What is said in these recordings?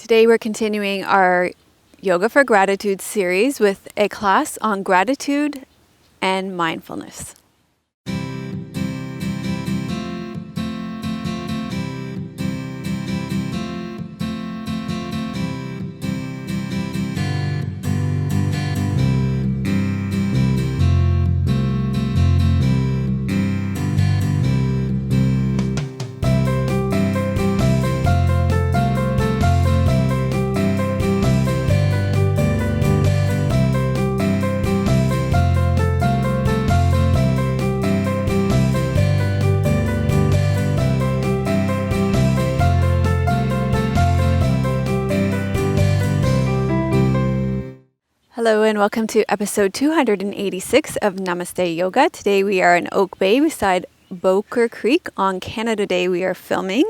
Today we're continuing our Yoga for Gratitude series with a class on gratitude and mindfulness. Hello and welcome to episode 286 of Namaste Yoga. Today we are in Oak Bay beside Boker Creek. On Canada Day we are filming.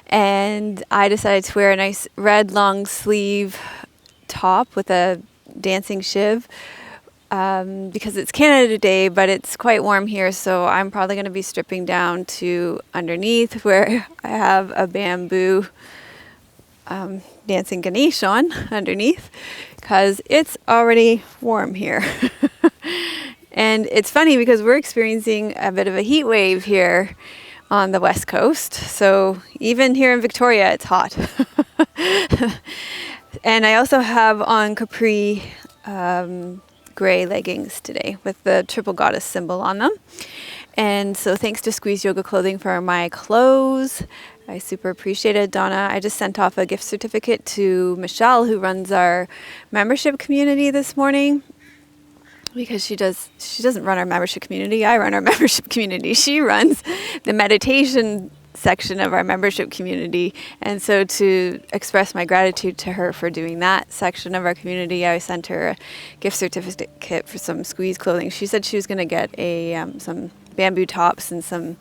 And I decided to wear a nice red long sleeve top with a dancing shiv because it's Canada Day, but it's quite warm here, so I'm probably going to be stripping down to underneath where I have a bamboo dancing Ganesh on underneath because it's already warm here. And it's funny because we're experiencing a bit of a heat wave here on the west coast. So even here in Victoria, it's hot. And I also have on capri gray leggings today with the triple goddess symbol on them. And so thanks to Squeeze Yoga Clothing for my clothes. I super appreciate it, Donna. I just sent off a gift certificate to Michelle, who runs our membership community this morning, because she doesn't run our membership community. I run our membership community. She runs the meditation section of our membership community. And so to express my gratitude to her for doing that section of our community, I sent her a gift certificate for some Squeeze clothing. She said she was going to get some bamboo tops and some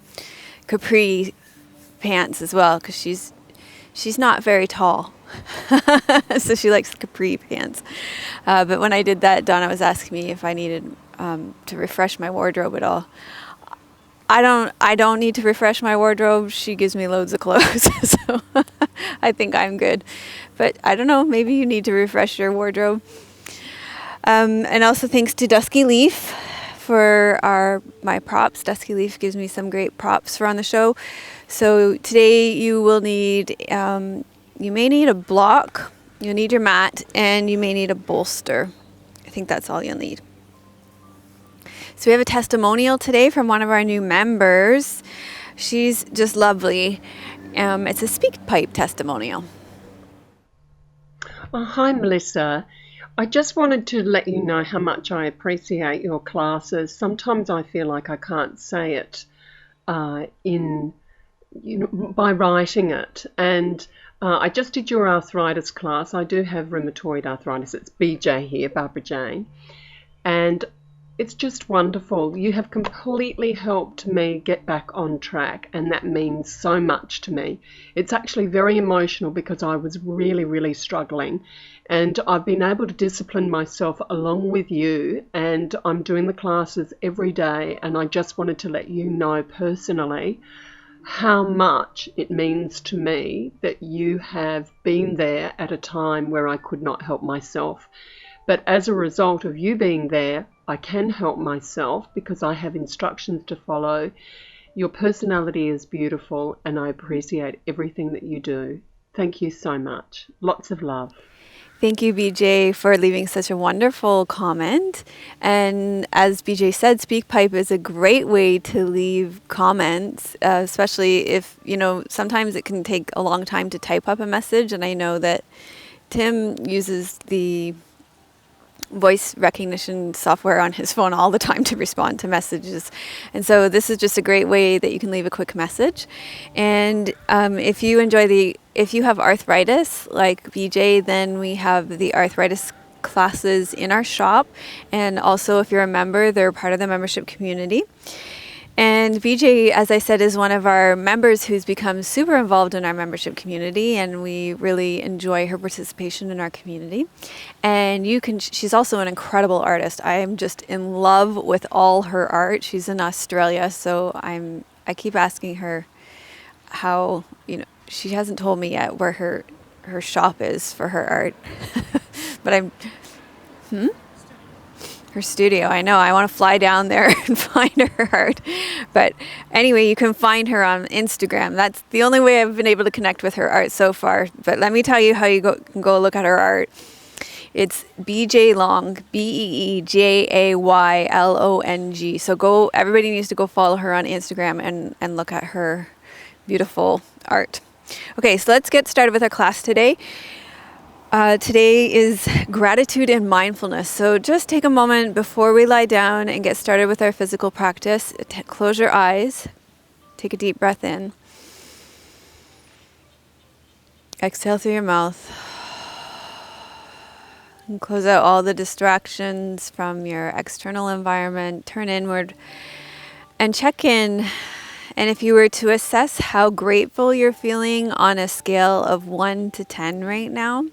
capri pants as well, because she's not very tall. So she likes capri pants. But when I did that, Donna was asking me if I needed to refresh my wardrobe at all. I don't need to refresh my wardrobe. She gives me loads of clothes. So I think I'm good. But I don't know, maybe you need to refresh your wardrobe. And also thanks to Dusky Leaf for my props. Dusky Leaf gives me some great props for on the show. So today you will need, you may need a block, you'll need your mat, and you may need a bolster. I think that's all you'll need. So we have a testimonial today from one of our new members. She's just lovely. It's a speak pipe testimonial. Well, hi, Melissa. I just wanted to let you know how much I appreciate your classes. Sometimes I feel like I can't say it by writing it. And I just did your arthritis class. I do have rheumatoid arthritis. It's BJ here, Barbara Jane. And it's just wonderful. You have completely helped me get back on track, and that means so much to me. It's actually very emotional because I was really, really struggling, and I've been able to discipline myself along with you, and I'm doing the classes every day, and I just wanted to let you know personally how much it means to me that you have been there at a time where I could not help myself. But as a result of you being there, I can help myself because I have instructions to follow. Your personality is beautiful, and I appreciate everything that you do. Thank you so much. Lots of love. Thank you, BJ, for leaving such a wonderful comment. And as BJ said, SpeakPipe is a great way to leave comments, especially if, sometimes it can take a long time to type up a message. And I know that Tim uses the voice recognition software on his phone all the time to respond to messages. And so this is just a great way that you can leave a quick message. And if you have arthritis like BJ, then we have the arthritis classes in our shop. And also if you're a member, they're part of the membership community. And BJ, as I said, is one of our members who's become super involved in our membership community, and we really enjoy her participation in our community. And she's also an incredible artist. I am just in love with all her art. She's in Australia, so I keep asking her how, she hasn't told me yet where her shop is for her art. But her studio. I know. I want to fly down there and find her art. But anyway, you can find her on Instagram. That's the only way I've been able to connect with her art so far. But let me tell you how you can go look at her art. It's BJ Long, BeeJaylong. So everybody needs to go follow her on Instagram and look at her beautiful art. Okay, so let's get started with our class today. Today is gratitude and mindfulness. So just take a moment before we lie down and get started with our physical practice. Close your eyes. Take a deep breath in. Exhale through your mouth. And close out all the distractions from your external environment. Turn inward and check in. And if you were to assess how grateful you're feeling on a scale of 1 to 10 right now,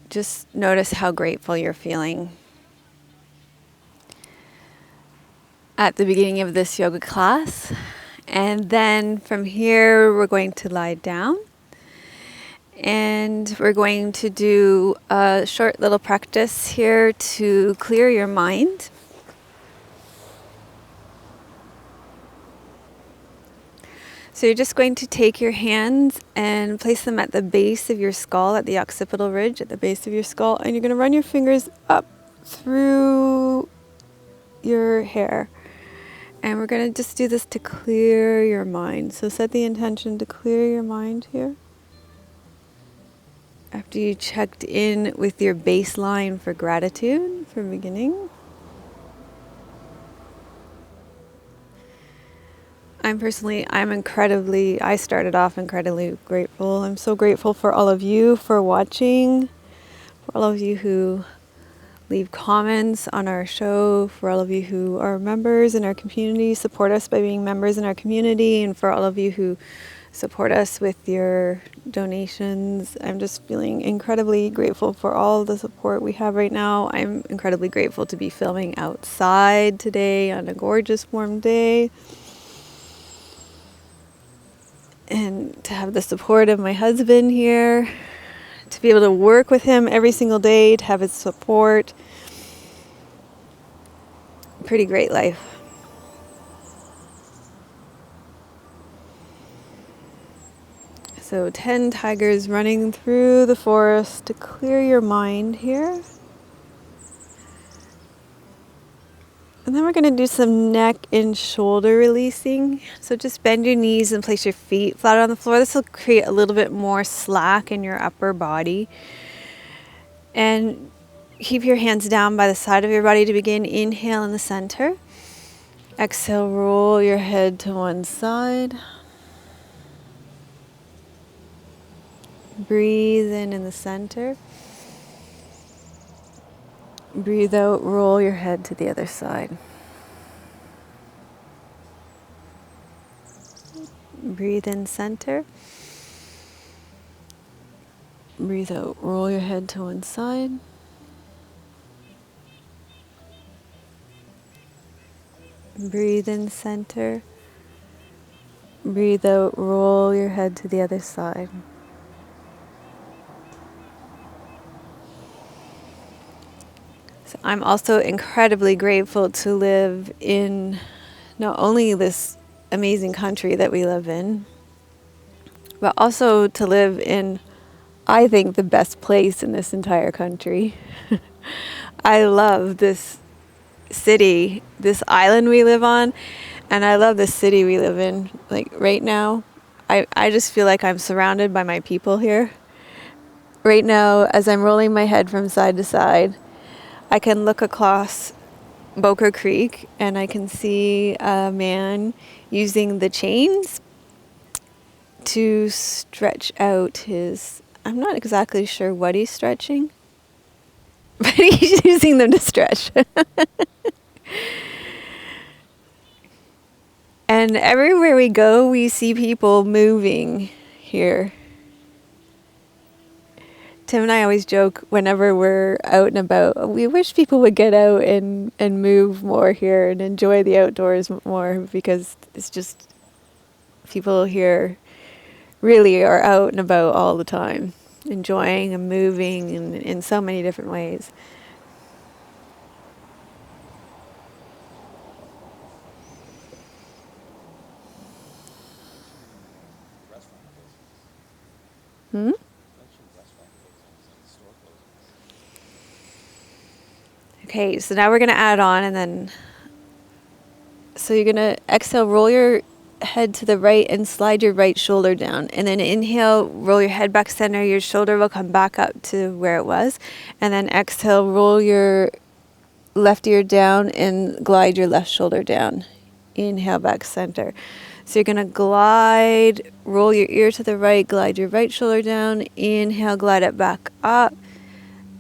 just notice how grateful you're feeling. At the beginning of this yoga class. And then from here, we're going to lie down. And we're going to do a short little practice here to clear your mind. So you're just going to take your hands and place them at the base of your skull, at the occipital ridge, at the base of your skull. And you're going to run your fingers up through your hair. And we're going to just do this to clear your mind. So set the intention to clear your mind here. After you checked in with your baseline for gratitude from beginning. I started off incredibly grateful. I'm so grateful for all of you for watching, for all of you who leave comments on our show, for all of you who are members in our community, support us by being members in our community, and for all of you who support us with your donations. I'm just feeling incredibly grateful for all the support we have right now. I'm incredibly grateful to be filming outside today on a gorgeous warm day. And to have the support of my husband here, to be able to work with him every single day, to have his support. Pretty great life. So 10 tigers running through the forest to clear your mind here. And then we're going to do some neck and shoulder releasing. So just bend your knees and place your feet flat on the floor. This will create a little bit more slack in your upper body. And keep your hands down by the side of your body to begin. Inhale in the center. Exhale, roll your head to one side. Breathe in the center. Breathe out, roll your head to the other side. Breathe in center. Breathe out, roll your head to one side. Breathe in center. Breathe out, roll your head to the other side. So I'm also incredibly grateful to live in not only this amazing country that we live in, but also to live in, I think, the best place in this entire country. I love this city, this island we live on, and I love the city we live in. Like right now, I just feel like I'm surrounded by my people here. Right now, as I'm rolling my head from side to side, I can look across Boker Creek and I can see a man using the chains to stretch out his, I'm not exactly sure what he's stretching, but he's using them to stretch. And everywhere we go, we see people moving here. Tim and I always joke whenever we're out and about, we wish people would get out and move more here and enjoy the outdoors more, because it's just People here really are out and about all the time, enjoying and moving in so many different ways. Hmm? Okay, so now we're going to add on, and then so you're going to exhale, roll your head to the right and slide your right shoulder down. And then inhale, roll your head back center, your shoulder will come back up to where it was. And then exhale, roll your left ear down and glide your left shoulder down. Inhale, back center. So you're going to glide, roll your ear to the right, glide your right shoulder down. Inhale, glide it back up.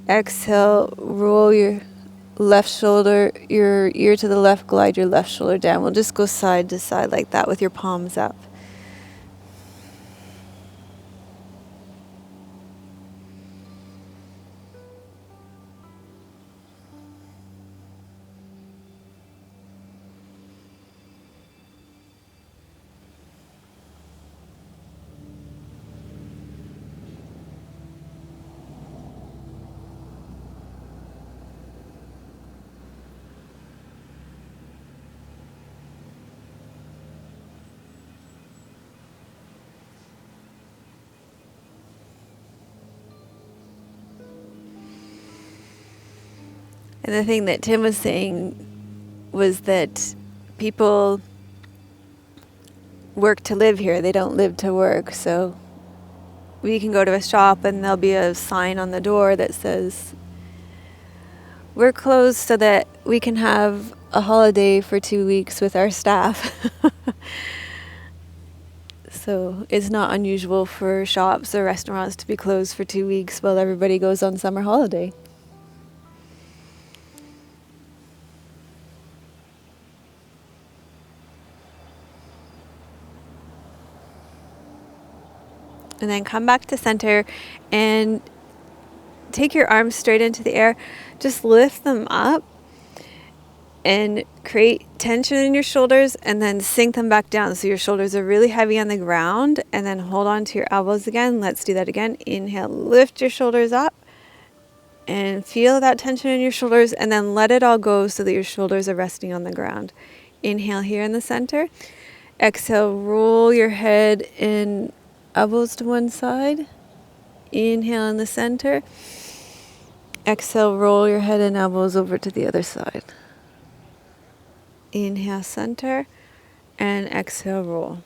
Exhale, roll your left shoulder, your ear to the left, glide your left shoulder down. We'll just go side to side like that with your palms up. And the thing that Tim was saying was that people work to live here. They don't live to work. So we can go to a shop and there'll be a sign on the door that says, "We're closed so that we can have a holiday for 2 weeks with our staff." So it's not unusual for shops or restaurants to be closed for 2 weeks while everybody goes on summer holiday. And then come back to center and take your arms straight into the air. Just lift them up and create tension in your shoulders, and then sink them back down. So your shoulders are really heavy on the ground, and then hold on to your elbows again. Let's do that again. Inhale, lift your shoulders up and feel that tension in your shoulders, and then let it all go so that your shoulders are resting on the ground. Inhale here in the center. Exhale, roll your head and elbows to one side. Inhale in the center. Exhale, roll your head and elbows over to the other side. Inhale, center, and exhale, roll.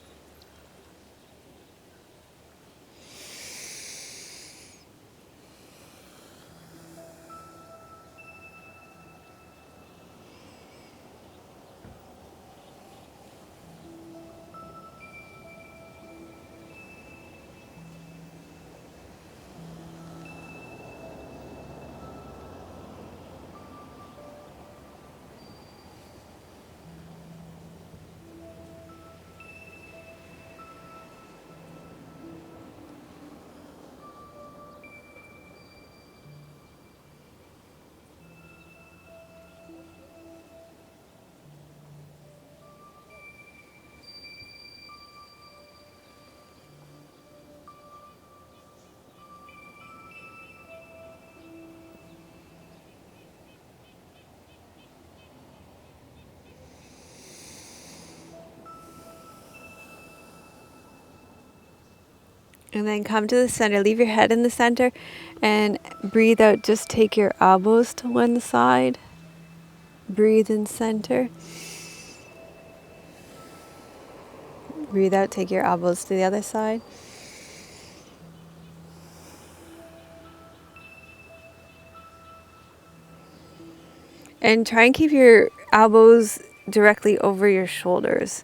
And then come to the center. Leave your head in the center and breathe out. Just take your elbows to one side. Breathe in center. Breathe out. Take your elbows to the other side. And try and keep your elbows directly over your shoulders.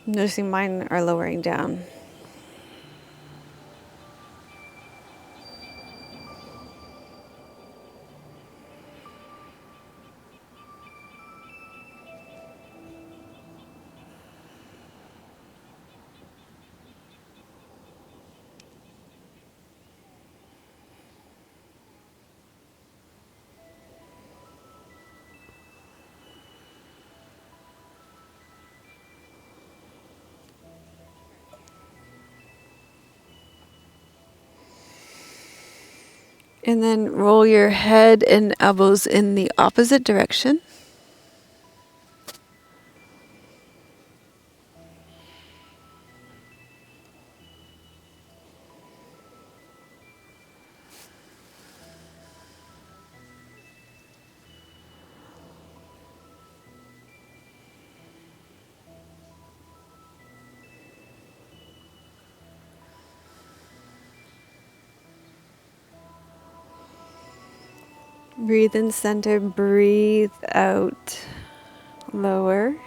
Noticing mine are lowering down. And then roll your head and elbows in the opposite direction. Breathe in center, breathe out lower.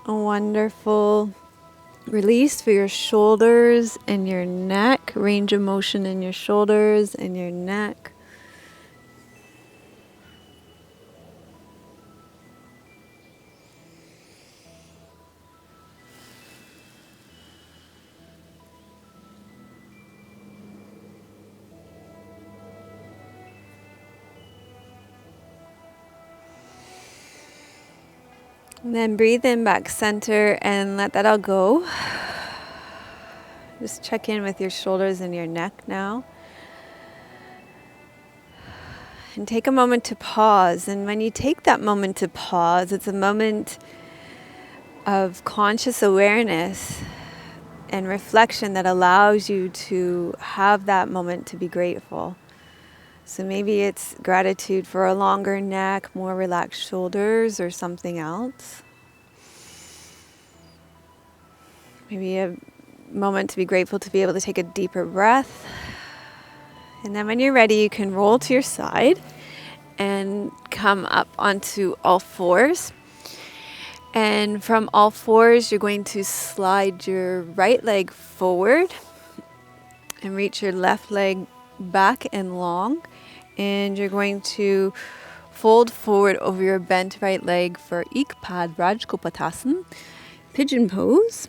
A wonderful release for your shoulders and your neck, range of motion in your shoulders and your neck. And then breathe in back center and let that all go. Just check in with your shoulders and your neck now. And take a moment to pause. And when you take that moment to pause, it's a moment of conscious awareness and reflection that allows you to have that moment to be grateful. So maybe it's gratitude for a longer neck, more relaxed shoulders, or something else. Maybe a moment to be grateful to be able to take a deeper breath. And then when you're ready, you can roll to your side and come up onto all fours. And from all fours, you're going to slide your right leg forward and reach your left leg back and long. And you're going to fold forward over your bent right leg for Ikpad Rajkopatasana, pigeon pose,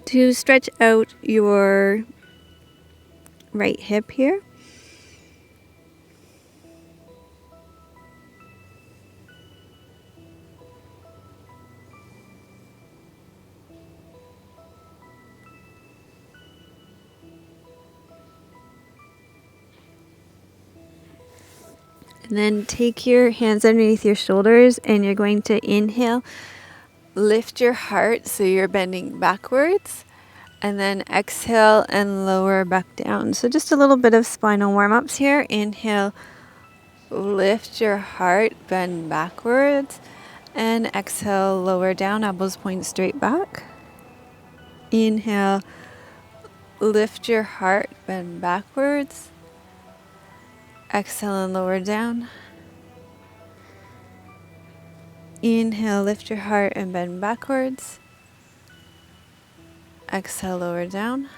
to stretch out your right hip here. And then take your hands underneath your shoulders and you're going to inhale, lift your heart so you're bending backwards, and then exhale and lower back down. So just a little bit of spinal warm-ups here. Inhale, lift your heart, bend backwards, and exhale, lower down, elbows point straight back. Inhale, lift your heart, bend backwards. Exhale and lower down. Inhale, lift your heart and bend backwards. Exhale, lower down.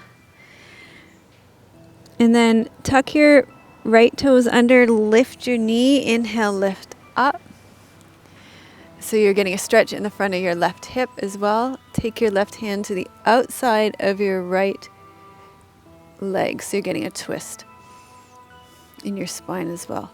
And then tuck your right toes under, lift your knee. Inhale, lift up. So you're getting a stretch in the front of your left hip as well. Take your left hand to the outside of your right leg. So you're getting a twist in your spine as well.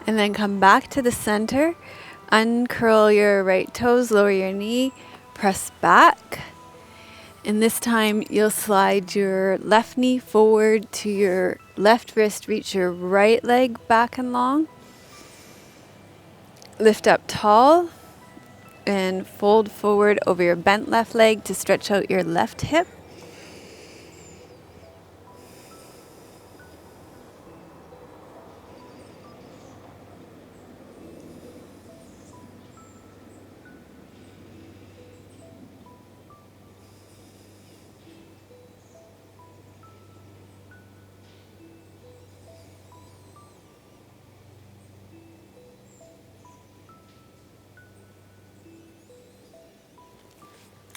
And then come back to the center. Uncurl your right toes, lower your knee, press back. And this time you'll slide your left knee forward to your left wrist, reach your right leg back and long. Lift up tall and fold forward over your bent left leg to stretch out your left hip.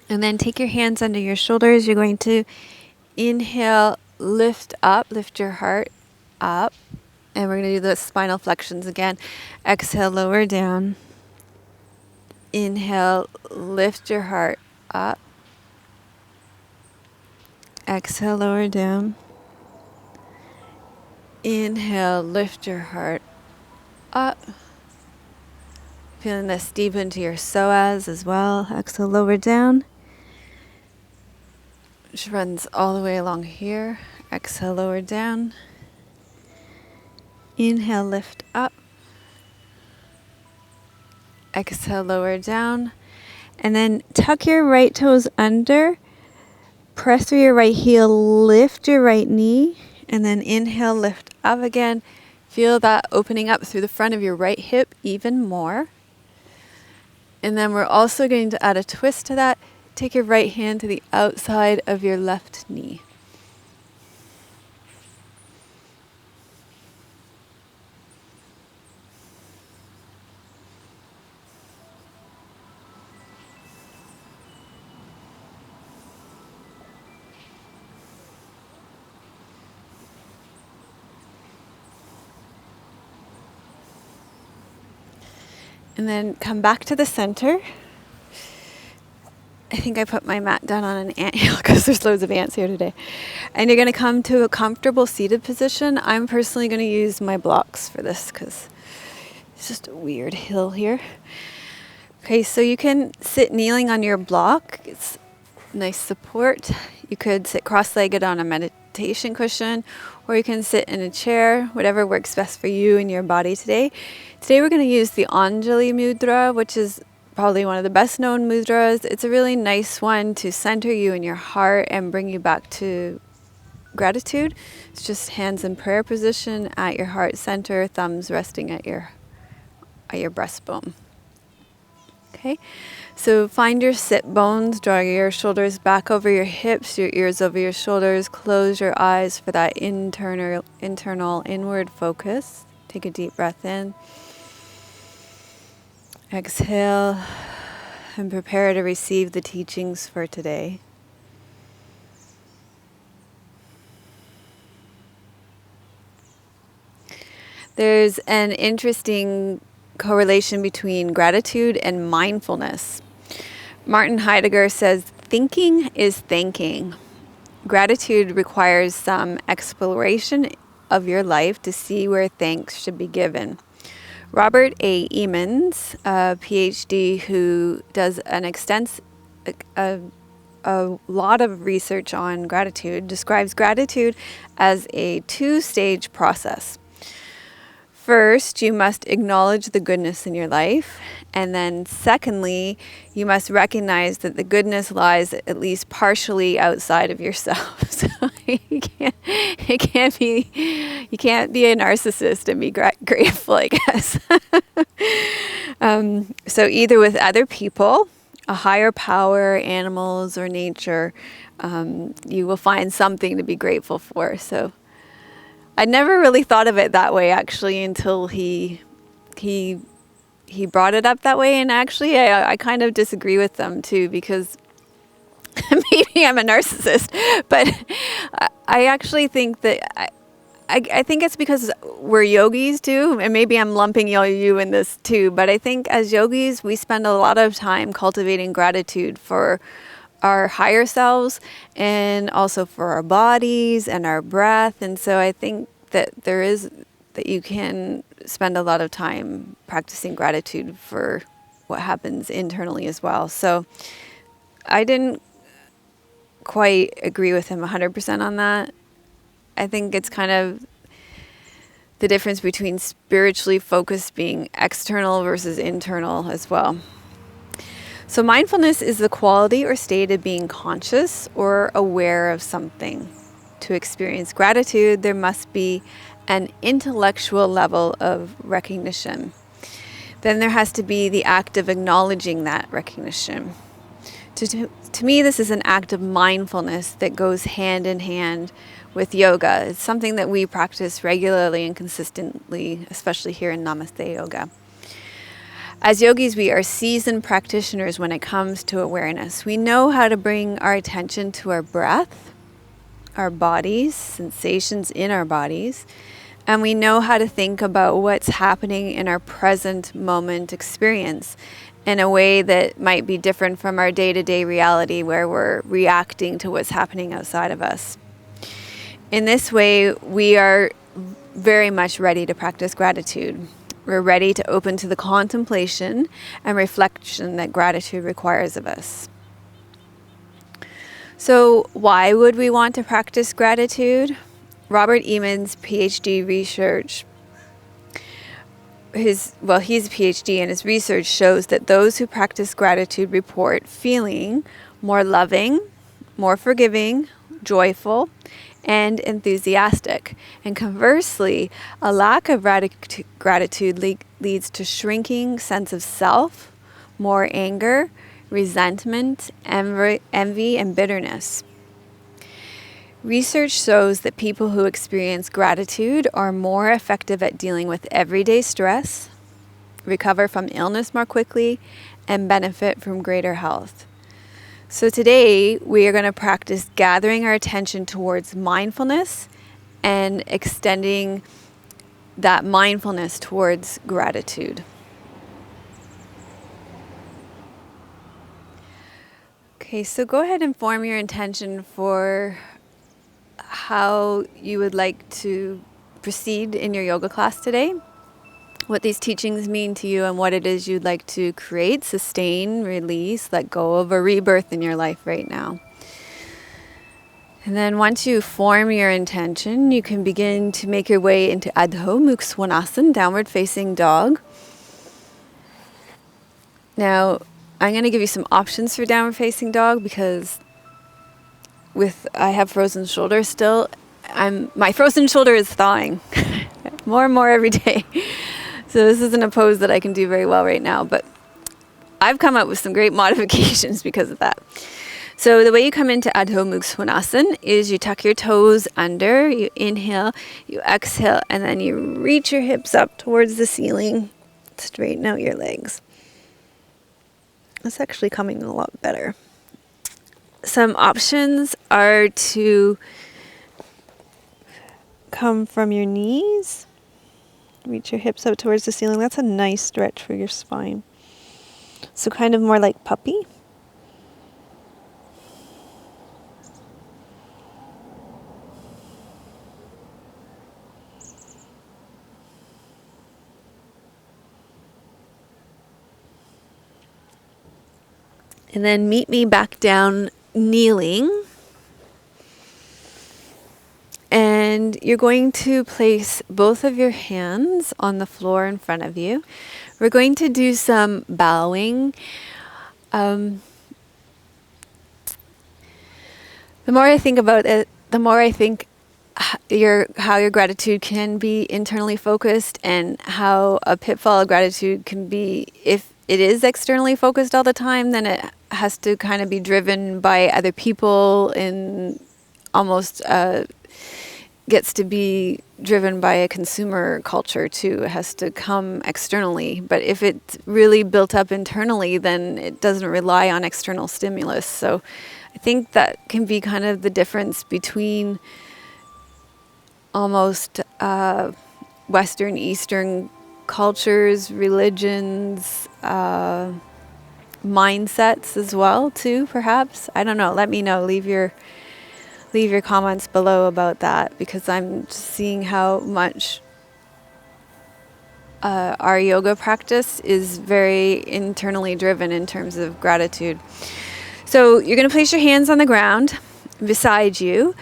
And then take your hands under your shoulders. You're going to Inhale, lift up, lift your heart up. And we're going to do the spinal flexions again. Exhale, lower down. Inhale, lift your heart up. Exhale, lower down. Inhale, lift your heart up. Feeling this deep into your psoas as well. Exhale, lower down. Which runs all the way along here. Exhale, lower down. Inhale, lift up. Exhale, lower down. And then tuck your right toes under. Press through your right heel, lift your right knee. And then inhale, lift up again. Feel that opening up through the front of your right hip even more. And then we're also going to add a twist to that. Take your right hand to the outside of your left knee. And then come back to the center. I think I put my mat down on an anthill because there's loads of ants here today. And you're going to come to a comfortable seated position. I'm personally going to use my blocks for this because it's just a weird hill here. Okay, so you can sit kneeling on your block. It's nice support. You could sit cross-legged on a meditation cushion, or you can sit in a chair, whatever works best for you and your body today. Today we're going to use the Anjali Mudra, which is probably one of the best known mudras. It's a really nice one to center you in your heart and bring you back to gratitude. It's just hands in prayer position at your heart center, thumbs resting at your breastbone. Okay, so find your sit bones, draw your shoulders back over your hips, your ears over your shoulders, close your eyes for that internal inward focus. Take a deep breath in. Exhale and prepare to receive the teachings for today. There's an interesting correlation between gratitude and mindfulness. Martin Heidegger says, thinking is thanking. Gratitude requires some exploration of your life to see where thanks should be given. Robert A. Emmons, a PhD who does an a lot of research on gratitude, describes gratitude as a two-stage process. First, you must acknowledge the goodness in your life. And then secondly, you must recognize that the goodness lies at least partially outside of yourself. So you can't be a narcissist and be grateful, I guess. So either with other people, a higher power, animals, or nature, you will find something to be grateful for. So I never really thought of it that way, actually, until he brought it up that way. And actually, I kind of disagree with them too, because maybe I'm a narcissist. But I actually think that I think it's because we're yogis too, and maybe I'm lumping you in this too. But I think as yogis, we spend a lot of time cultivating gratitude for our higher selves and also for our bodies and our breath. And so I think that you can spend a lot of time practicing gratitude for what happens internally as well. So I didn't quite agree with him 100% on that. I think it's kind of the difference between spiritually focused being external versus internal as well. So mindfulness is the quality or state of being conscious or aware of something. To experience gratitude, there must be an intellectual level of recognition. Then there has to be the act of acknowledging that recognition. To me, this is an act of mindfulness that goes hand in hand with yoga. It's something that we practice regularly and consistently, especially here in Namaste Yoga. As yogis, we are seasoned practitioners when it comes to awareness. We know how to bring our attention to our breath our bodies, sensations in our bodies, and we know how to think about what's happening in our present moment experience in a way that might be different from our day-to-day reality where we're reacting to what's happening outside of us. In this way, we are very much ready to practice gratitude. We're ready to open to the contemplation and reflection that gratitude requires of us. So why would we want to practice gratitude? Robert Eamon's PhD research, he's a PhD, and his research shows that those who practice gratitude report feeling more loving, more forgiving, joyful, and enthusiastic. And conversely, a lack of gratitude leads to shrinking sense of self, more anger, resentment, envy, and bitterness. Research shows that people who experience gratitude are more effective at dealing with everyday stress, recover from illness more quickly, and benefit from greater health. So today we are going to practice gathering our attention towards mindfulness and extending that mindfulness towards gratitude. Okay, so go ahead and form your intention for how you would like to proceed in your yoga class today, what these teachings mean to you, and what it is you'd like to create, sustain, release, let go of a rebirth in your life right now. And then once you form your intention, you can begin to make your way into Adho Mukha Svanasana, downward facing dog. Now, I'm going to give you some options for downward facing dog because I have frozen shoulder still. My frozen shoulder is thawing more and more every day. So this isn't a pose that I can do very well right now, but I've come up with some great modifications because of that. So the way you come into Adho Mukha Svanasana is you tuck your toes under, you inhale, you exhale, and then you reach your hips up towards the ceiling, straighten out your legs. It's actually coming a lot better. Some options are to come from your knees, reach your hips up towards the ceiling. That's a nice stretch for your spine. So kind of more like puppy. And then meet me back down kneeling. And you're going to place both of your hands on the floor in front of you. We're going to do some bowing. The more I think about it, the more I think how your gratitude can be internally focused, and how a pitfall of gratitude can be, if it is externally focused all the time, then it has to kind of be driven by other people and almost gets to be driven by a consumer culture too. It has to come externally. But if it's really built up internally, then it doesn't rely on external stimulus. So I think that can be kind of the difference between almost Western, Eastern cultures, religions, mindsets as well too, perhaps. I don't know. Let me know. Leave your comments below about that, because I'm just seeing how much our yoga practice is very internally driven in terms of gratitude. So you're going to place your hands on the ground beside you,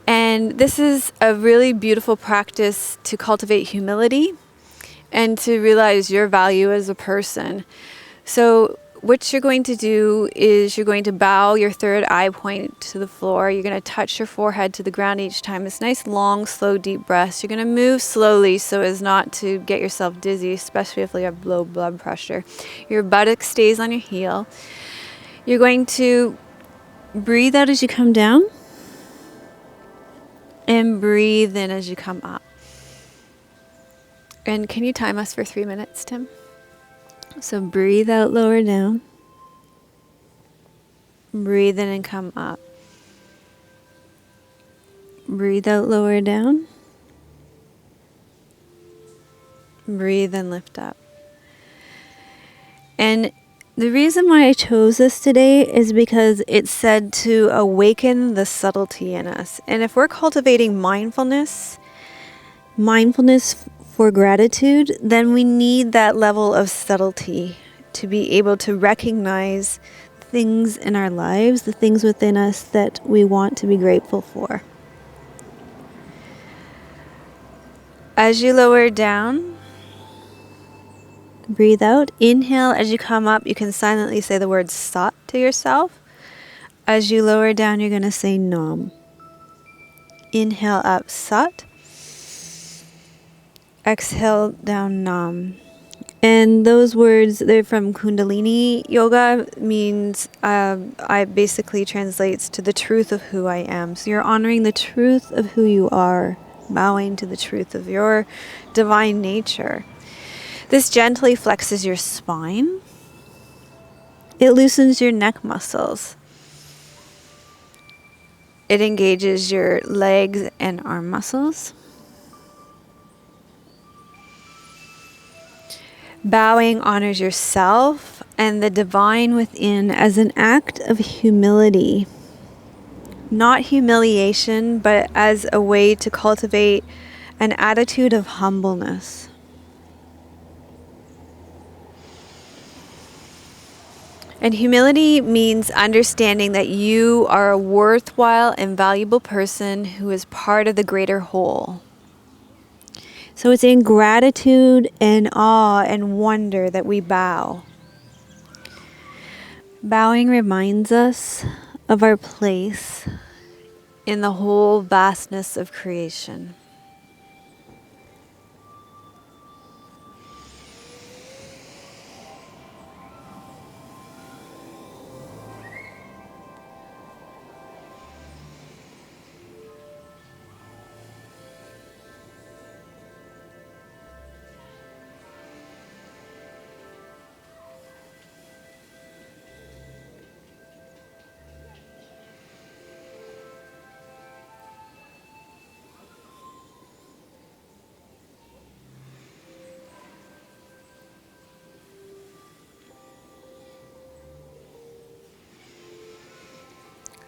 and this is a really beautiful practice to cultivate humility and to realize your value as a person. So what you're going to do is you're going to bow your third eye point to the floor. You're going to touch your forehead to the ground each time. It's nice, long, slow, deep breaths. You're going to move slowly so as not to get yourself dizzy, especially if you have low blood pressure. Your buttock stays on your heel. You're going to breathe out as you come down and breathe in as you come up. And can you time us for 3 minutes, Tim? So breathe out, lower down. Breathe in and come up. Breathe out, lower down. Breathe and lift up. And the reason why I chose this today is because it's said to awaken the subtlety in us. And if we're cultivating mindfulness for gratitude, then we need that level of subtlety to be able to recognize things in our lives, the things within us that we want to be grateful for. As you lower down, breathe out. Inhale. As you come up, you can silently say the word Sat to yourself. As you lower down, you're going to say Nam. Inhale up, Sat. Exhale down, Nam. And those words, they're from Kundalini yoga, means I basically translates to the truth of who I am. So you're honoring the truth of who you are, bowing to the truth of your divine nature. This gently flexes your spine. It loosens your neck muscles. It engages your legs and arm muscles. Bowing honors yourself and the divine within as an act of humility. Not humiliation, but as a way to cultivate an attitude of humbleness. And humility means understanding that you are a worthwhile and valuable person who is part of the greater whole. So it's in gratitude and awe and wonder that we bow. Bowing reminds us of our place in the whole vastness of creation.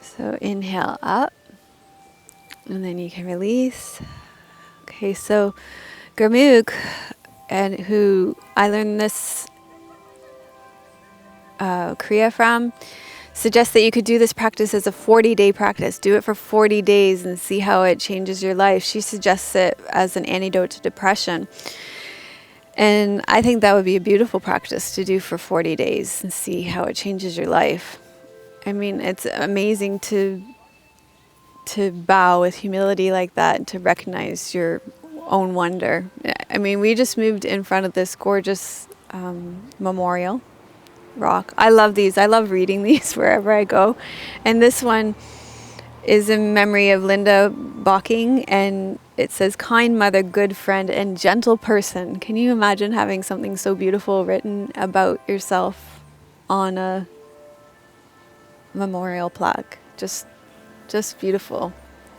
So inhale up, and then you can release. Okay, so Gurmukh, and who I learned this Crea from, suggests that you could do this practice as a 40-day practice. Do it for 40 days and see how it changes your life. She suggests it as an antidote to depression. And I think that would be a beautiful practice to do for 40 days and see how it changes your life. I mean, it's amazing to bow with humility like that and to recognize your own wonder. I mean, we just moved in front of this gorgeous memorial rock. I love these. I love reading these wherever I go. And this one is in memory of Linda Bocking, and it says, kind mother, good friend, and gentle person. Can you imagine having something so beautiful written about yourself on a memorial plaque? Just beautiful.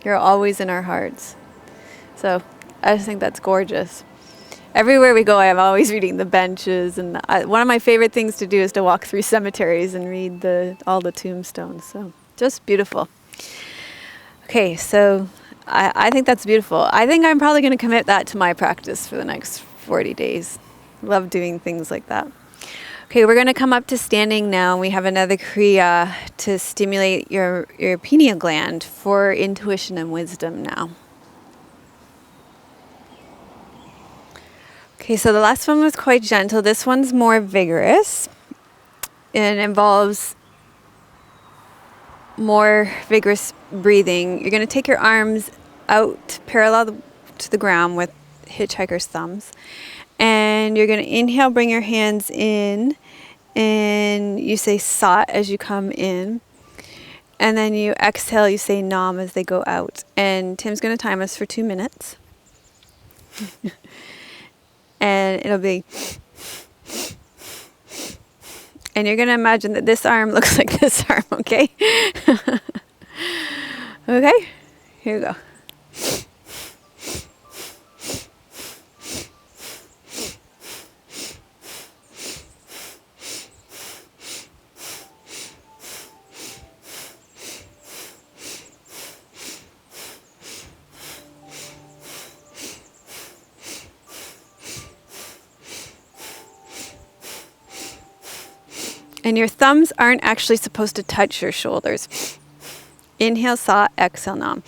You're always in our hearts. So I just think that's gorgeous. Everywhere we go, I'm always reading the benches, and one of my favorite things to do is to walk through cemeteries and read all the tombstones. So just beautiful. Okay, so I think that's beautiful. I think I'm probably going to commit that to my practice for the next 40 days. Love doing things like that. Okay, we're going to come up to standing now. We have another Crea to stimulate your pineal gland for intuition and wisdom now. Okay, so the last one was quite gentle. This one's more vigorous. It involves more vigorous breathing. You're going to take your arms out parallel to the ground with hitchhiker's thumbs. And you're going to inhale, bring your hands in, and you say Sat as you come in. And then you exhale, you say Nam as they go out. And Tim's going to time us for 2 minutes. And it'll be... And you're going to imagine that this arm looks like this arm, okay? Okay, here we go. And your thumbs aren't actually supposed to touch your shoulders. Inhale, sa, exhale, nam.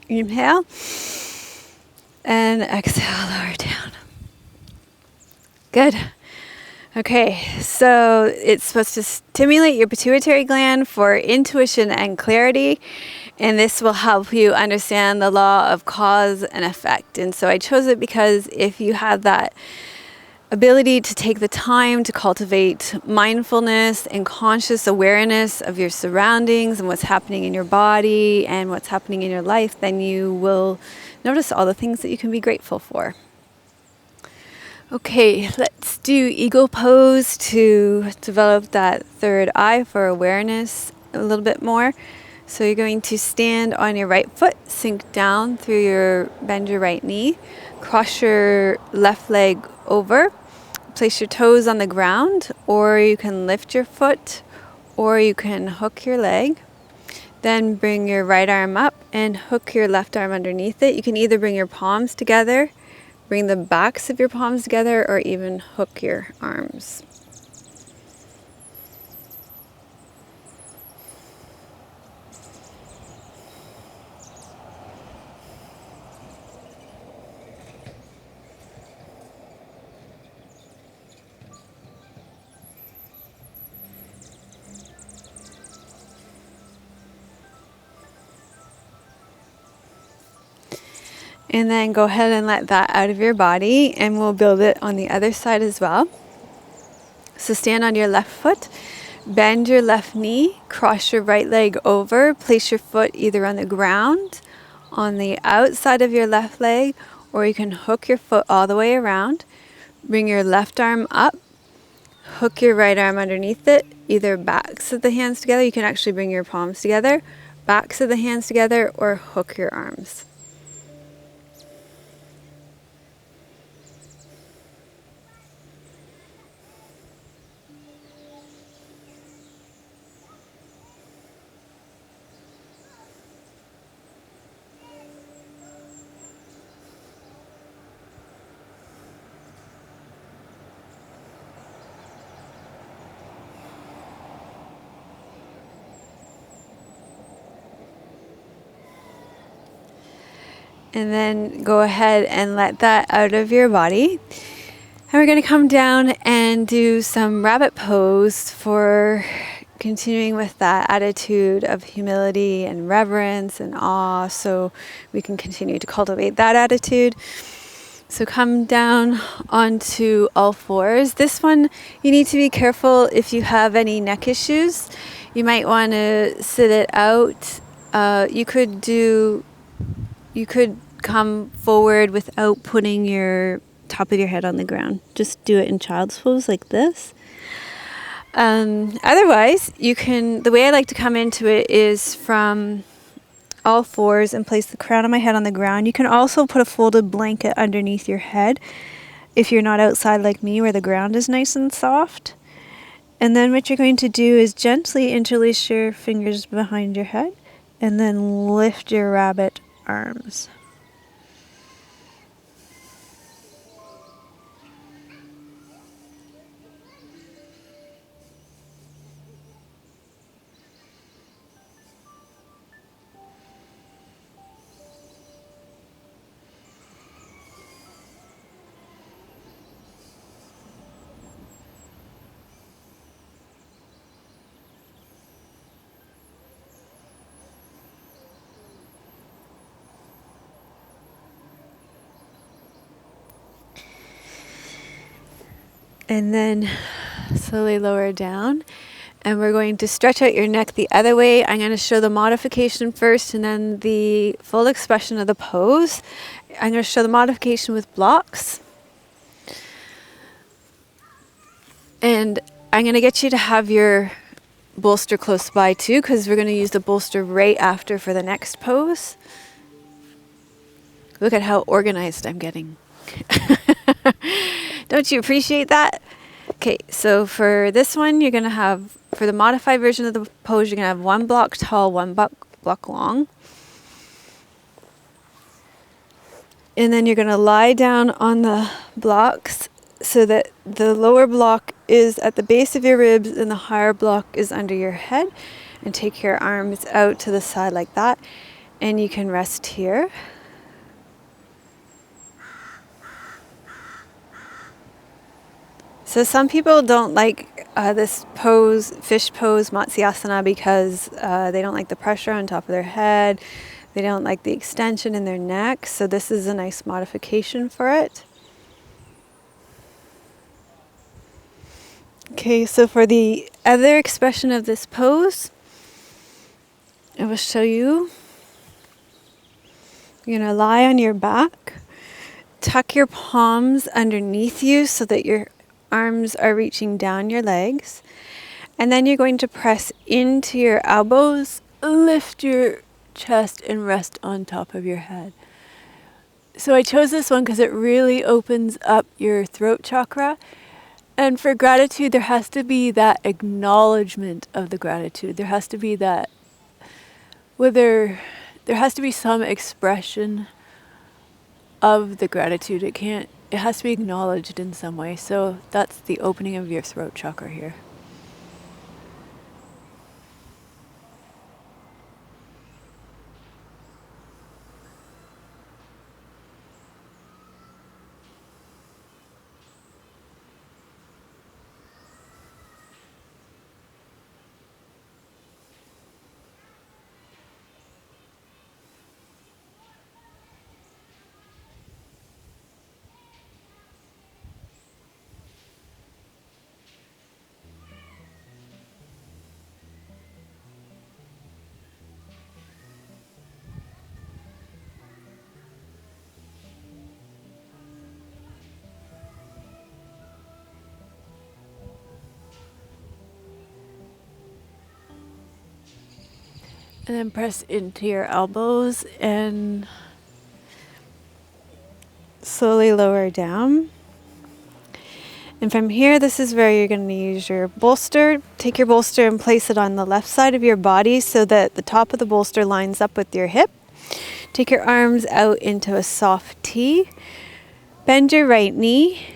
Inhale. And exhale, lower down. Good. Okay, so it's supposed to stimulate your pituitary gland for intuition and clarity, and this will help you understand the law of cause and effect. And so I chose it because if you have that ability to take the time to cultivate mindfulness and conscious awareness of your surroundings and what's happening in your body and what's happening in your life, then you will notice all the things that you can be grateful for. Okay, let's do eagle pose to develop that third eye for awareness a little bit more. So you're going to stand on your right foot, sink down bend your right knee, cross your left leg over, place your toes on the ground, or you can lift your foot, or you can hook your leg. Then bring your right arm up and hook your left arm underneath it. You can either bring your palms together, bring the backs of your palms together, or even hook your arms. And then go ahead and let that out of your body, and we'll build it on the other side as well. So stand on your left foot, bend your left knee, cross your right leg over, place your foot either on the ground, on the outside of your left leg, or you can hook your foot all the way around. Bring your left arm up, hook your right arm underneath it, either backs of the hands together, you can actually bring your palms together, backs of the hands together, or hook your arms. And then go ahead and let that out of your body. And we're going to come down and do some rabbit pose for continuing with that attitude of humility and reverence and awe, so we can continue to cultivate that attitude. So come down onto all fours. This one, you need to be careful if you have any neck issues. You might want to sit it out. You could come forward without putting your top of your head on the ground. Just do it in child's pose like this. Otherwise, the way I like to come into it is from all fours and place the crown of my head on the ground. You can also put a folded blanket underneath your head if you're not outside like me where the ground is nice and soft. And then what you're going to do is gently interlace your fingers behind your head and then lift your rabbit arms. And then slowly lower down. And we're going to stretch out your neck the other way. I'm going to show the modification first and then the full expression of the pose. I'm going to show the modification with blocks. And I'm going to get you to have your bolster close by too, because we're going to use the bolster right after for the next pose. Look at how organized I'm getting. Don't you appreciate that? Okay, so for this one, you're going to have, for the modified version of the pose, you're going to have one block tall, one block long. And then you're going to lie down on the blocks so that the lower block is at the base of your ribs and the higher block is under your head. And take your arms out to the side like that. And you can rest here. So some people don't like this pose, fish pose, Matsyasana, because they don't like the pressure on top of their head. They don't like the extension in their neck. So this is a nice modification for it. Okay, so for the other expression of this pose, I will show you. You're going to lie on your back. Tuck your palms underneath you so that your arms are reaching down your legs. And then you're going to press into your elbows, lift your chest, and rest on top of your head. So I chose this one because it really opens up your throat chakra. And for gratitude, there has to be that acknowledgement of the gratitude. There has to be that, there has to be some expression of the gratitude. It has to be acknowledged in some way. So that's the opening of your throat chakra here. And then press into your elbows and slowly lower down. And from here, this is where you're going to use your bolster. Take your bolster and place it on the left side of your body so that the top of the bolster lines up with your hip. Take your arms out into a soft T. Bend your right knee.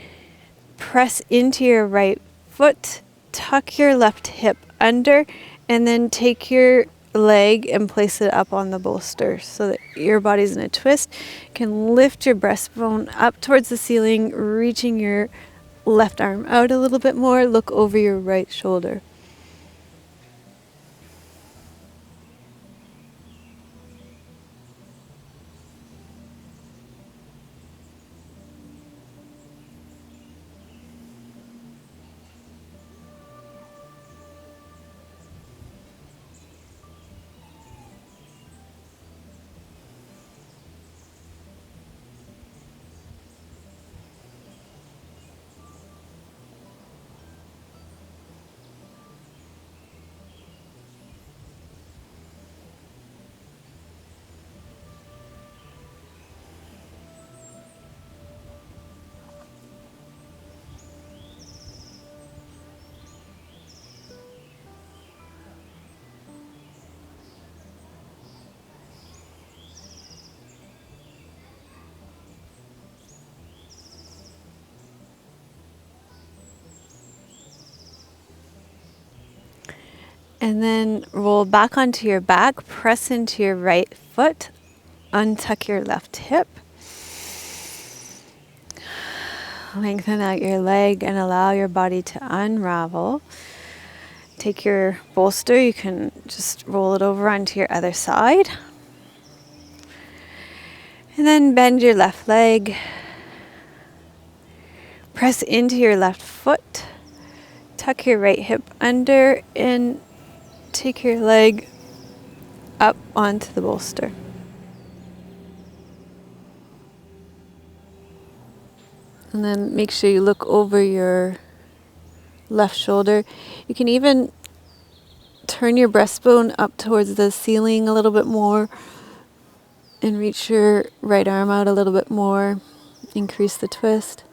Press into your right foot. Tuck your left hip under. And then take your leg and place it up on the bolster so that your body's in a twist. You can lift your breastbone up towards the ceiling, reaching your left arm out a little bit more. Look over your right shoulder. And then roll back onto your back, press into your right foot, untuck your left hip, lengthen out your leg and allow your body to unravel. Take your bolster, you can just roll it over onto your other side. And then bend your left leg, press into your left foot, tuck your right hip under, and take your leg up onto the bolster. And then make sure you look over your left shoulder. You can even turn your breastbone up towards the ceiling a little bit more and reach your right arm out a little bit more. Increase the twist.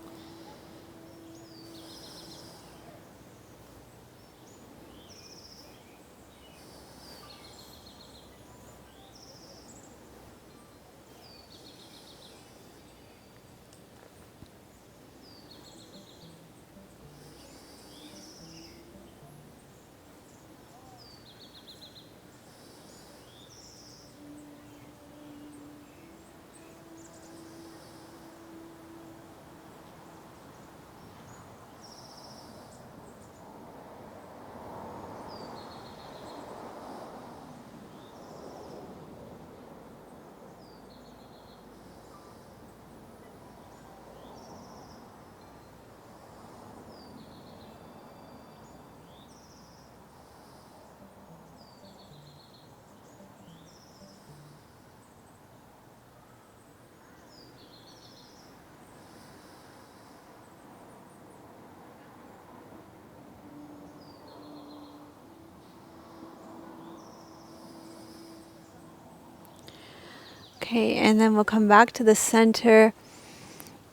Okay, and then we'll come back to the center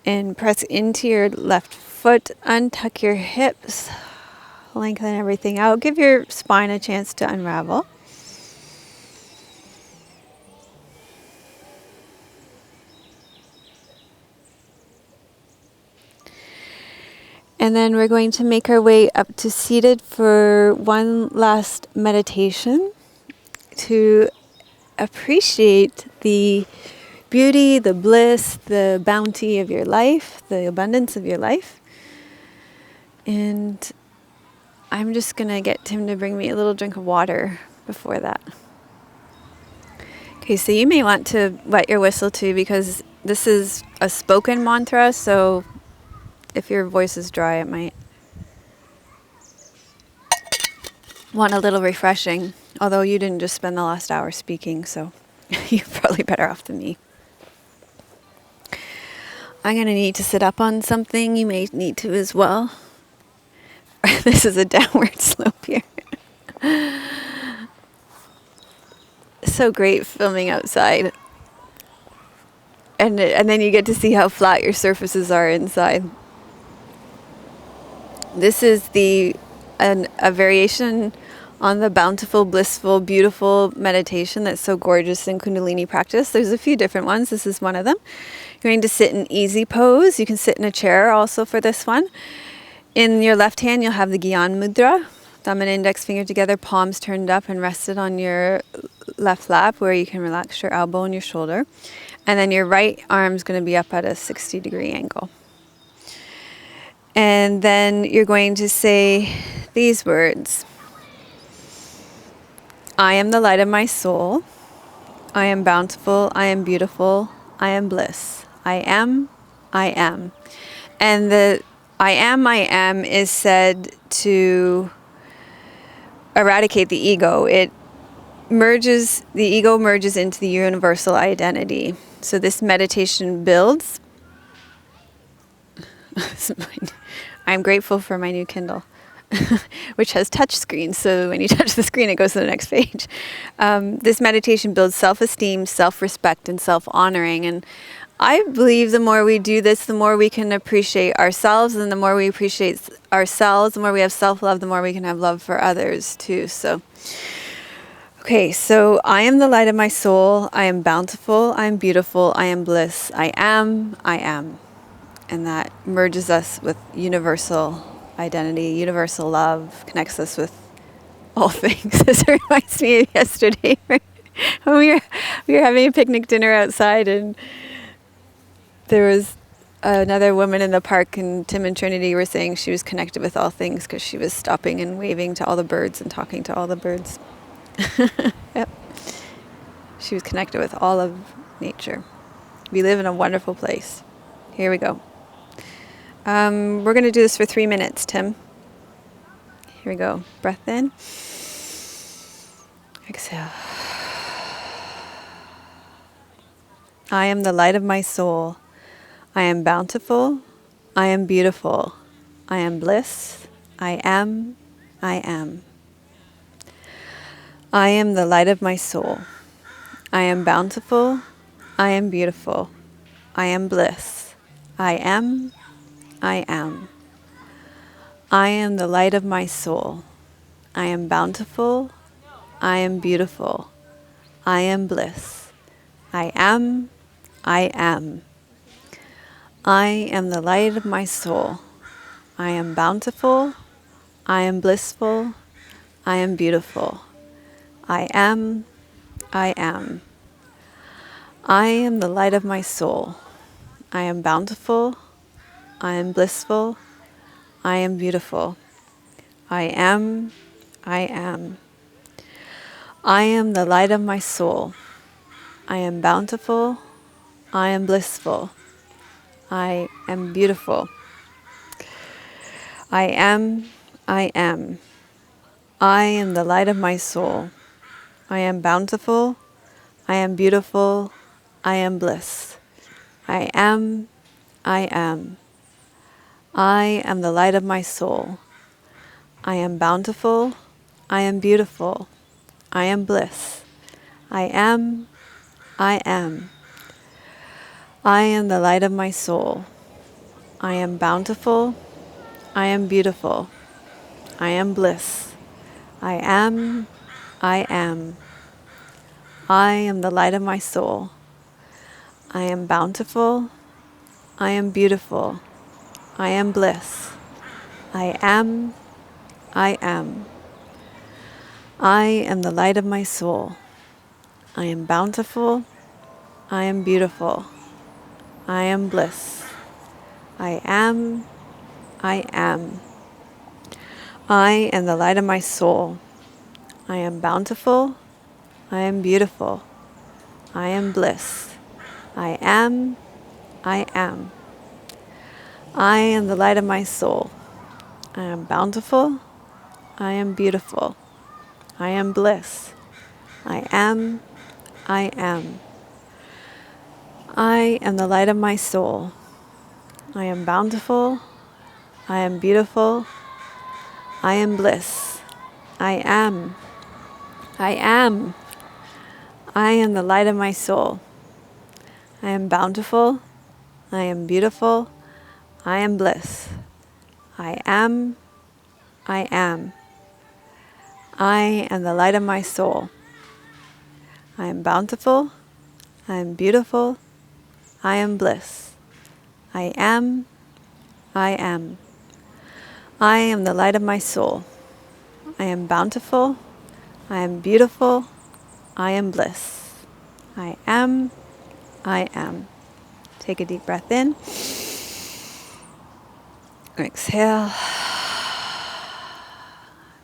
and press into your left foot, untuck your hips, lengthen everything out. Give your spine a chance to unravel. And then we're going to make our way up to seated for one last meditation to appreciate the beauty, the bliss, the bounty of your life, the abundance of your life. And I'm just going to get Tim to bring me a little drink of water before that. Okay, so you may want to wet your whistle too, because this is a spoken mantra, so if your voice is dry, it might want a little refreshing. Although you didn't just spend the last hour speaking, so you're probably better off than me. I'm going to need to sit up on something. You may need to as well. This is a downward slope here. So great filming outside. And then you get to see how flat your surfaces are inside. This is a variation on the bountiful, blissful, beautiful meditation that's so gorgeous in kundalini practice. There's a few different ones. This is one of them. You're going to sit in easy pose. You can sit in a chair also for this one. In your left hand, you'll have the Gyan mudra. Thumb and index finger together, palms turned up and rested on your left lap, where you can relax your elbow and your shoulder. And then your right arm's going to be up at a 60-degree angle. And then you're going to say these words. I am the light of my soul. I am bountiful. I am beautiful. I am bliss. I am. I am. And the I am is said to eradicate the ego. The ego merges into the universal identity. So this meditation builds. I'm grateful for my new Kindle, which has touch screens. So when you touch the screen, it goes to the next page. This meditation builds self-esteem, self-respect, and self-honoring. And I believe the more we do this, the more we can appreciate ourselves. And the more we appreciate ourselves, the more we have self-love, the more we can have love for others too. So, okay, so I am the light of my soul. I am bountiful. I am beautiful. I am bliss. I am. I am. And that merges us with universal identity, universal love, connects us with all things. This reminds me of yesterday. Right? When we were having a picnic dinner outside, and there was another woman in the park, and Tim and Trinity were saying she was connected with all things because she was stopping and waving to all the birds and talking to all the birds. Yep. She was connected with all of nature. We live in a wonderful place. Here we go. We're going to do this for 3 minutes, Tim. Here we go. Breath in. Exhale. I am the light of my soul. I am bountiful. I am beautiful. I am bliss. I am. I am. I am the light of my soul. I am bountiful. I am beautiful. I am bliss. I am. I am. I am the light of my soul. I am bountiful. I am beautiful. I am bliss. I am. I am. I am the light of my soul. I am bountiful. I am blissful. I am beautiful. I am. I am. I am the light of my soul. I am bountiful. I am blissful. I am beautiful. I am. I am. I am the light of my soul. I am bountiful. I am blissful. I am beautiful. I am. I am. I am the light of my soul. I am bountiful. I am beautiful. I am bliss. I am. I am. I am the light of my soul. I am bountiful. I am beautiful. I am bliss. I am. I am. I am the light of my soul. I am bountiful. I am beautiful. I am bliss. I am. I am. I am the light of my soul. I am bountiful. I am beautiful. I am bliss. I am. I am. I am the light of my soul. I am bountiful. I am beautiful. I am bliss. I am. I am. I am the light of my soul. I am bountiful. I am beautiful. I am bliss. I am. I am. I am the light of my soul. I am bountiful. I am beautiful. I am bliss. I am. I am. I am the light of my soul. I am bountiful. I am beautiful. I am bliss. I am. I am. I am the light of my soul. I am bountiful. I am beautiful. I am bliss. I am. I am. I am the light of my soul. I am bountiful. I am beautiful. I am bliss. I am. I am. I am the light of my soul. I am bountiful. I am beautiful. I am bliss. I am. I am. Take a deep breath in. Exhale.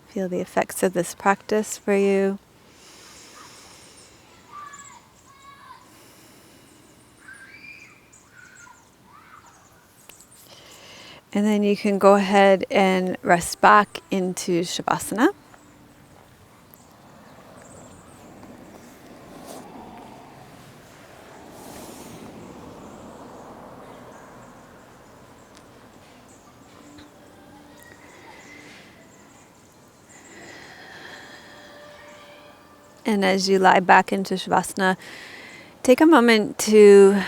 Feel the effects of this practice for you. And then you can go ahead and rest back into Shavasana. And as you lie back into Shavasana, take a moment to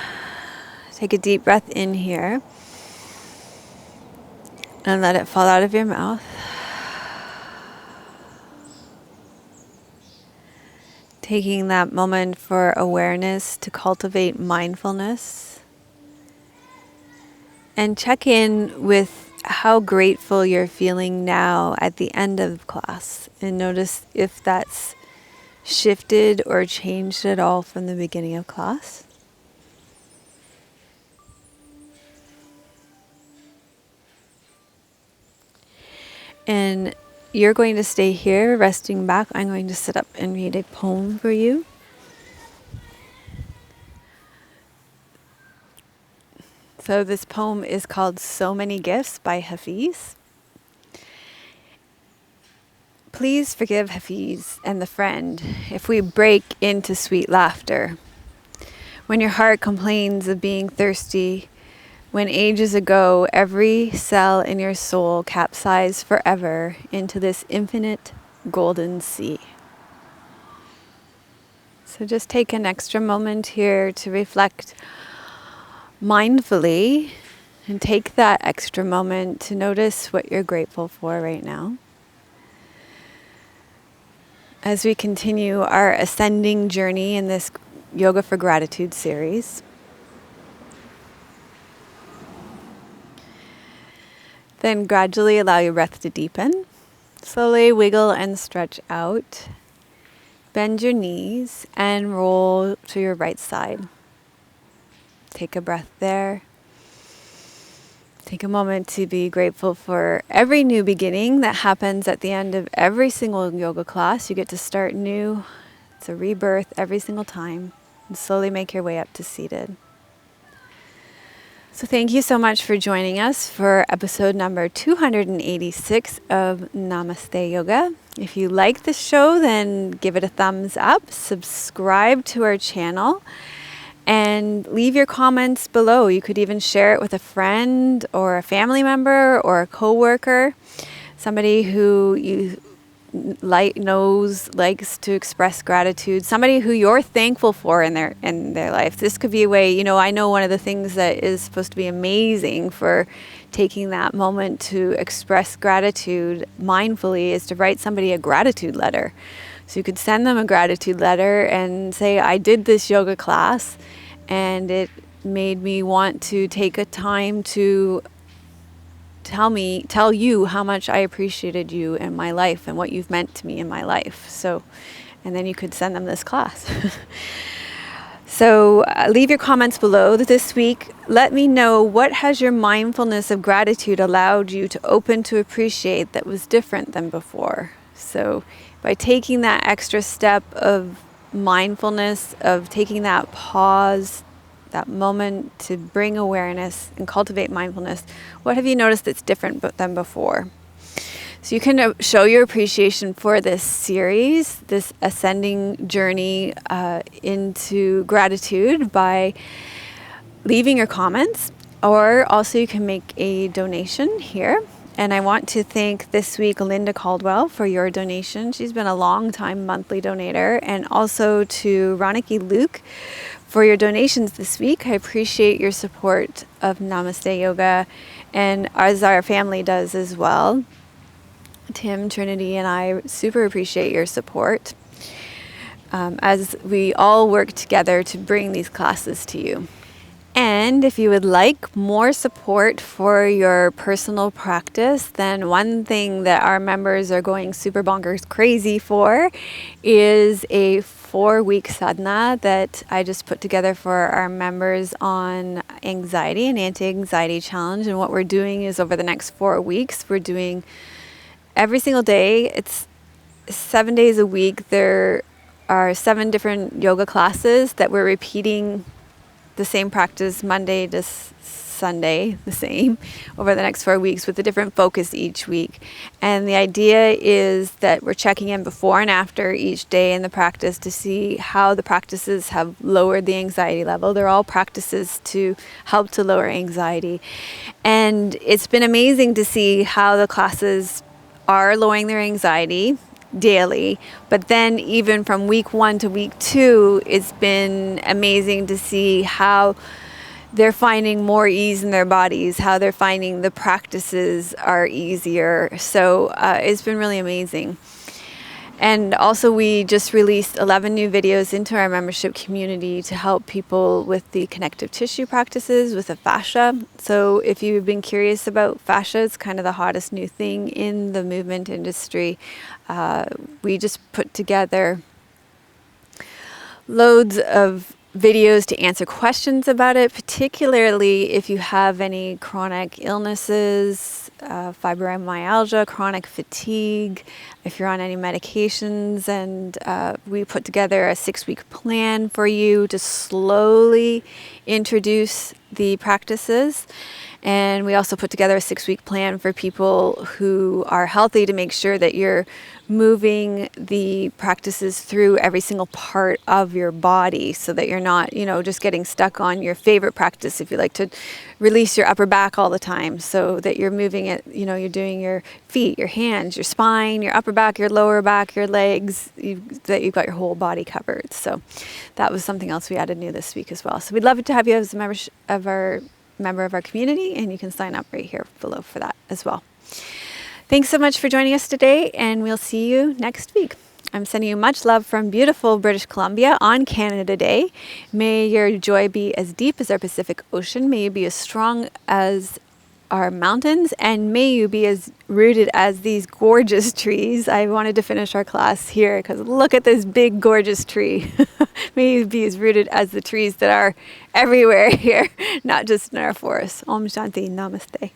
take a deep breath in here and let it fall out of your mouth. Taking that moment for awareness to cultivate mindfulness and check in with how grateful you're feeling now at the end of class, and notice if that's shifted or changed at all from the beginning of class. And you're going to stay here, resting back. I'm going to sit up and read a poem for you. So this poem is called So Many Gifts by Hafiz. Please forgive Hafiz and the friend if we break into sweet laughter. When your heart complains of being thirsty, when ages ago every cell in your soul capsized forever into this infinite golden sea. So just take an extra moment here to reflect mindfully and take that extra moment to notice what you're grateful for right now. As we continue our ascending journey in this Yoga for Gratitude series. Then gradually allow your breath to deepen. Slowly wiggle and stretch out. Bend your knees and roll to your right side. Take a breath there. Take a moment to be grateful for every new beginning that happens at the end of every single yoga class. You get to start new. It's a rebirth every single time. And slowly make your way up to seated. So thank you so much for joining us for episode number 286 of Namaste Yoga. If you like this show, then give it a thumbs up, subscribe to our channel, and leave your comments below. You could even share it with a friend or a family member or a coworker, somebody who you likes to express gratitude, somebody who you're thankful for in their life. This could be a way, I know one of the things that is supposed to be amazing for taking that moment to express gratitude mindfully is to write somebody a gratitude letter. So you could send them a gratitude letter and say, I did this yoga class and it made me want to take a time to tell you how much I appreciated you in my life and what you've meant to me in my life. So, and then you could send them this class. So leave your comments below this week. Let me know, what has your mindfulness of gratitude allowed you to open to appreciate that was different than before? So by taking that extra step of mindfulness, of taking that pause, that moment to bring awareness and cultivate mindfulness, what have you noticed that's different than before? So you can show your appreciation for this series, this ascending journey into gratitude by leaving your comments, or also you can make a donation here. And I want to thank this week Linda Caldwell for your donation. She's been a long time monthly donator, and also to Roniki Luke for your donations this week. I appreciate your support of Namaste Yoga, and as our family does as well. Tim, Trinity, and I super appreciate your support as we all work together to bring these classes to you. And if you would like more support for your personal practice, then one thing that our members are going super bonkers crazy for is a 4-week sadhana that I just put together for our members on anxiety, an anti-anxiety challenge. And what we're doing is over the next 4 weeks, we're doing every single day. It's 7 days a week. There are 7 different yoga classes that we're repeating the same practice Monday to Sunday, the same, over the next 4 weeks with a different focus each week. And the idea is that we're checking in before and after each day in the practice to see how the practices have lowered the anxiety level. They're all practices to help to lower anxiety. And it's been amazing to see how the classes are lowering their anxiety daily, but then even from week 1 to week 2, it's been amazing to see how they're finding more ease in their bodies, how they're finding the practices are easier. So it's been really amazing. And also we just released 11 new videos into our membership community to help people with the connective tissue practices with the fascia. So if you've been curious about fascia, it's kind of the hottest new thing in the movement industry. We just put together loads of videos to answer questions about it, particularly if you have any chronic illnesses, fibromyalgia, chronic fatigue, if you're on any medications. And we put together a 6-week plan for you to slowly introduce the practices. And we also put together a 6-week plan for people who are healthy to make sure that you're moving the practices through every single part of your body so that you're not, just getting stuck on your favorite practice. If you like to release your upper back all the time, so that you're moving it, you're doing your feet, your hands, your spine, your upper back, your lower back, your legs, that you've got your whole body covered. So that was something else we added new this week as well. So we'd love to have you as a member of our community, and you can sign up right here below for that as well. Thanks so much for joining us today, and we'll see you next week. I'm sending you much love from beautiful British Columbia on Canada Day. May your joy be as deep as our Pacific Ocean. May you be as strong as our mountains, and may you be as rooted as these gorgeous trees. I wanted to finish our class here because look at this big gorgeous tree. May you be as rooted as the trees that are everywhere here, not just in our forests. Om Shanti, Namaste.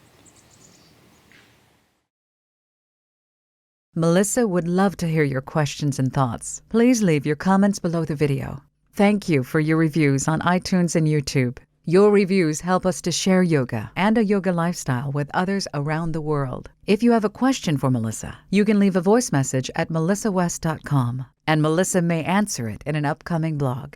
Melissa would love to hear your questions and thoughts. Please leave your comments below the video. Thank you for your reviews on iTunes and YouTube. Your reviews help us to share yoga and a yoga lifestyle with others around the world. If you have a question for Melissa, you can leave a voice message at melissawest.com, and Melissa may answer it in an upcoming blog.